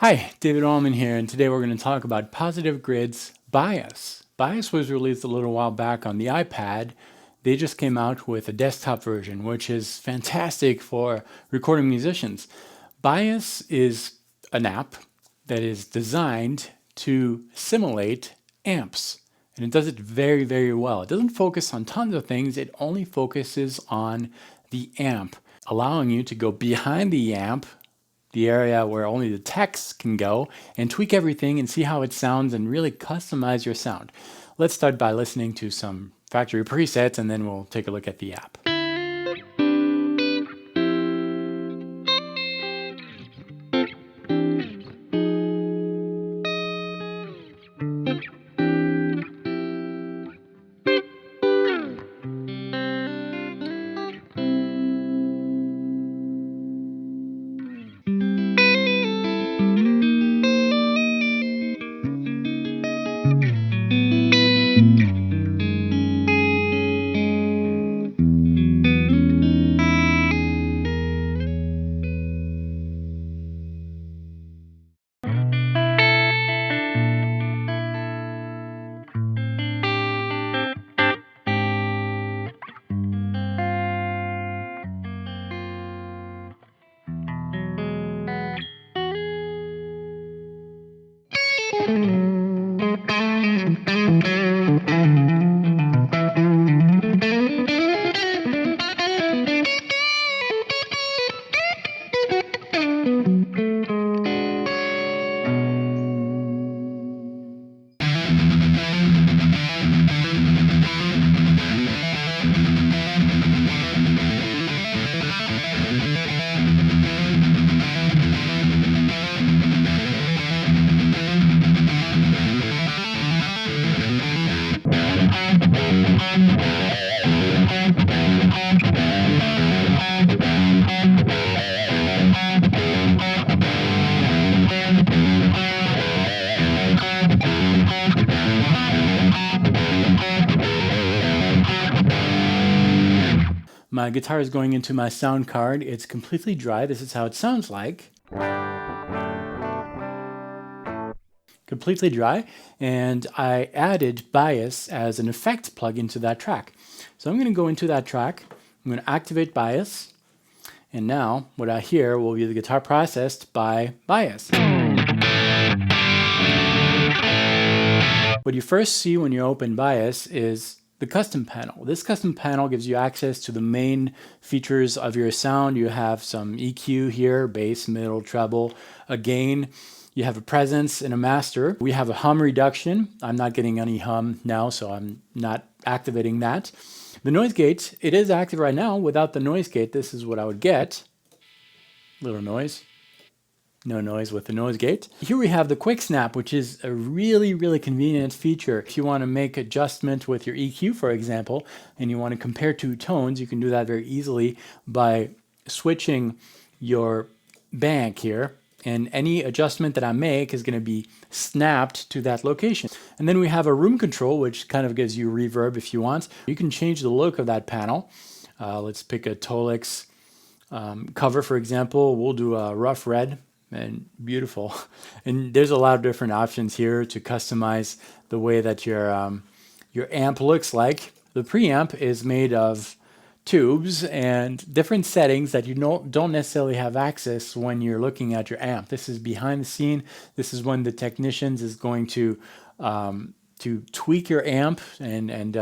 Hi, David Allman here, and today we're going to talk about Positive Grid's Bias. Bias was released a little while back on the iPad. They just came out with a desktop version, which is fantastic for recording musicians. Bias is an app that is designed to simulate amps, and it does it very, very well. It doesn't focus on tons of things, it only focuses on the amp, allowing you to go behind the amp, the area where only the text can go, and tweak everything and see how it sounds and really customize your sound. Let's start by listening to some factory presets and then we'll take a look at the app. My guitar is going into my sound card. It's completely dry. This is how it sounds like. Completely dry. And I added bias as an effect plugin to that track. So I'm going to go into that track. I'm going to activate bias. And now what I hear will be the guitar processed by bias. What you first see when you open bias is the custom panel. This custom panel gives you access to the main features of your sound. You have some EQ here, bass, middle, treble, a gain. You have a presence and a master. We have a hum reduction. I'm not getting any hum now, so I'm not activating that. The noise gate, it is active right now. Without the noise gate, this is what I would get. Little noise. No noise with the noise gate. Here we have the quick snap, which is a really, really convenient feature. If you want to make adjustment with your EQ, for example, and you want to compare two tones, you can do that very easily by switching your bank here, and any adjustment that I make is going to be snapped to that location. And then we have a room control, which kind of gives you reverb if you want. You can change the look of that panel. Let's pick a Tolex cover, for example. We'll do a rough red. And beautiful. And there's a lot of different options here to customize the way that your amp looks like. The preamp is made of tubes and different settings that you don't necessarily have access when you're looking at your amp. This is behind the scene. This is when the technicians is going to tweak your amp and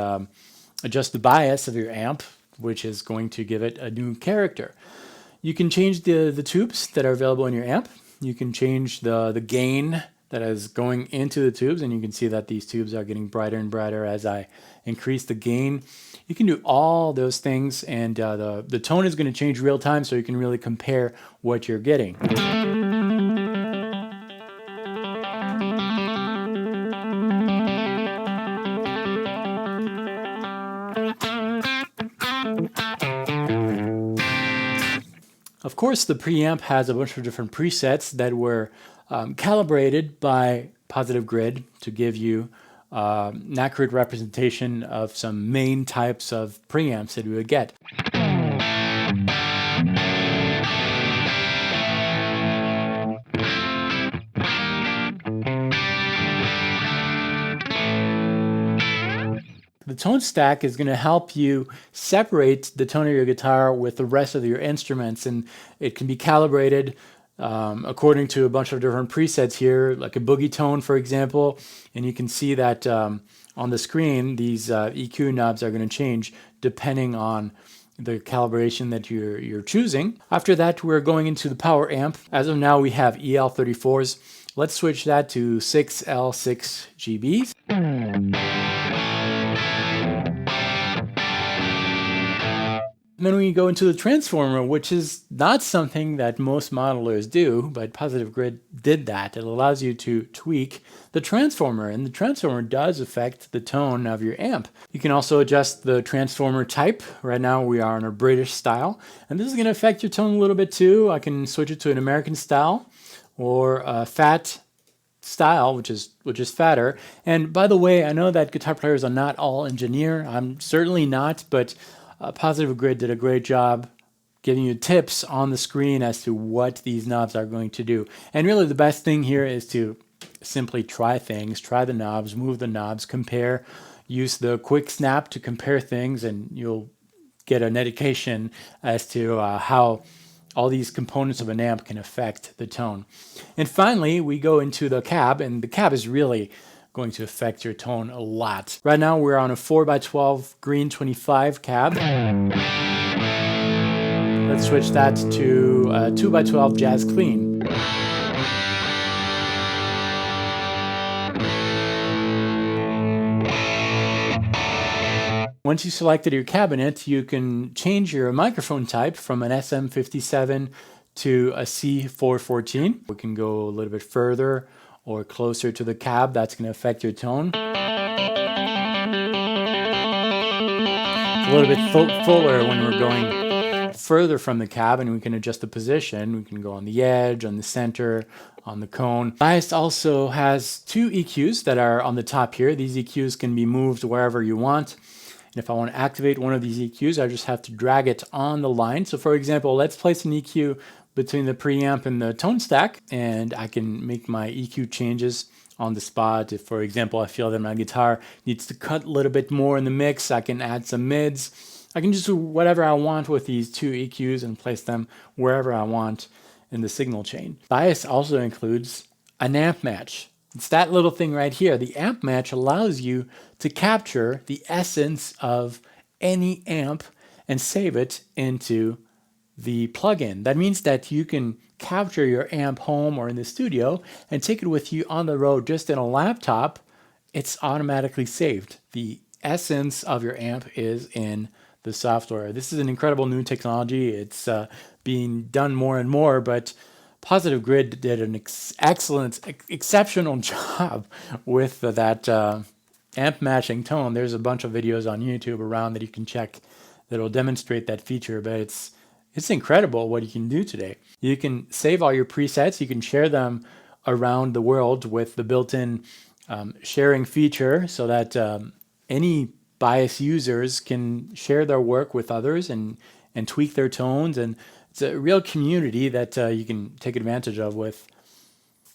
adjust the bias of your amp, which is going to give it a new character. You can change the tubes that are available in your amp. You can change the gain that is going into the tubes, and you can see that these tubes are getting brighter and brighter as I increase the gain. You can do all those things, and the tone is going to change real time, so you can really compare what you're getting. Of course, the preamp has a bunch of different presets that were calibrated by Positive Grid to give you an accurate representation of some main types of preamps that you would get. the tone stack is going to help you separate the tone of your guitar with the rest of your instruments, and it can be calibrated according to a bunch of different presets here, like a boogie tone, for example. And you can see that on the screen, these EQ knobs are going to change depending on the calibration that you're choosing. After that, we're going into the power amp. As of now, we have EL34s. Let's switch that to 6L6 GBs. And then we go into the transformer, which is not something that most modelers do, but Positive Grid did that. It allows you to tweak the transformer, and the transformer does affect the tone of your amp. You can also adjust the transformer type. Right now we are on a British style, and this is going to affect your tone a little bit too. I can switch it to an American style or a fat style, which is fatter. And by the way, I know that guitar players are not all engineer. I'm certainly not, but Positive Grid did a great job giving you tips on the screen as to what these knobs are going to do. And really the best thing here is to simply try things, try the knobs, move the knobs, compare, use the quick snap to compare things, and you'll get an indication as to how all these components of an amp can affect the tone. And finally, we go into the cab, and the cab is really going to affect your tone a lot. Right now we're on a 4x12 green 25 cab. Let's switch that to a 2x12 jazz clean. Once you selected your cabinet, you can change your microphone type from an SM57 to a C414. We can go a little bit further or closer to the cab. That's going to affect your tone. It's a little bit fuller when we're going further from the cab, and we can adjust the position. We can go on the edge, on the center, on the cone. Bias also has two EQs that are on the top here. These EQs can be moved wherever you want. And if I want to activate one of these EQs, I just have to drag it on the line. So for example, let's place an EQ between the preamp and the tone stack, and I can make my EQ changes on the spot. If, for example, I feel that my guitar needs to cut a little bit more in the mix, I can add some mids. I can just do whatever I want with these two EQs and place them wherever I want in the signal chain. Bias also includes an amp match. It's that little thing right here. The amp match allows you to capture the essence of any amp and save it into the plugin. That means that you can capture your amp home or in the studio and take it with you on the road just in a laptop. It's automatically saved. The essence of your amp is in the software. This is an incredible new technology. It's being done more and more, but Positive Grid did an exceptional job with that amp matching tone. There's a bunch of videos on YouTube around that you can check that will demonstrate that feature, but it's incredible what you can do today. You can save all your presets. You can share them around the world with the built-in sharing feature so that any bias users can share their work with others and tweak their tones. And it's a real community that you can take advantage of with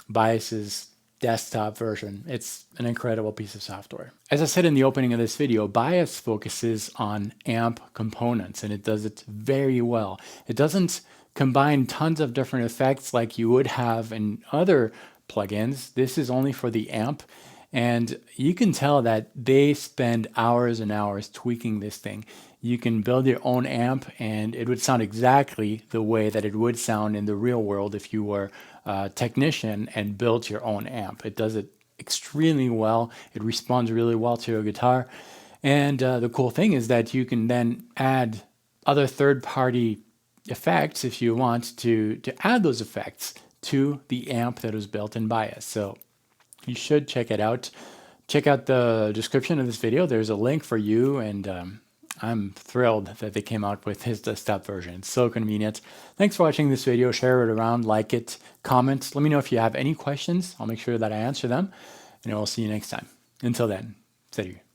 Bias's desktop version. It's an incredible piece of software. As I said in the opening of this video, Bias focuses on amp components, and it does it very well. It doesn't combine tons of different effects like you would have in other plugins. This is only for the amp, and you can tell that they spend hours and hours tweaking this thing. You can build your own amp, and it would sound exactly the way that it would sound in the real world if you were a technician and built your own amp. It does it extremely well. It responds really well to your guitar. And the cool thing is that you can then add other third-party effects if you want to add those effects to the amp that was built in Bias. So you should check it out. Check out the description of this video. There's a link for you, and I'm thrilled that they came out with his desktop version. It's so convenient. Thanks for watching this video. Share it around, like it, comment. Let me know if you have any questions. I'll make sure that I answer them, and I will see you next time. Until then, salut.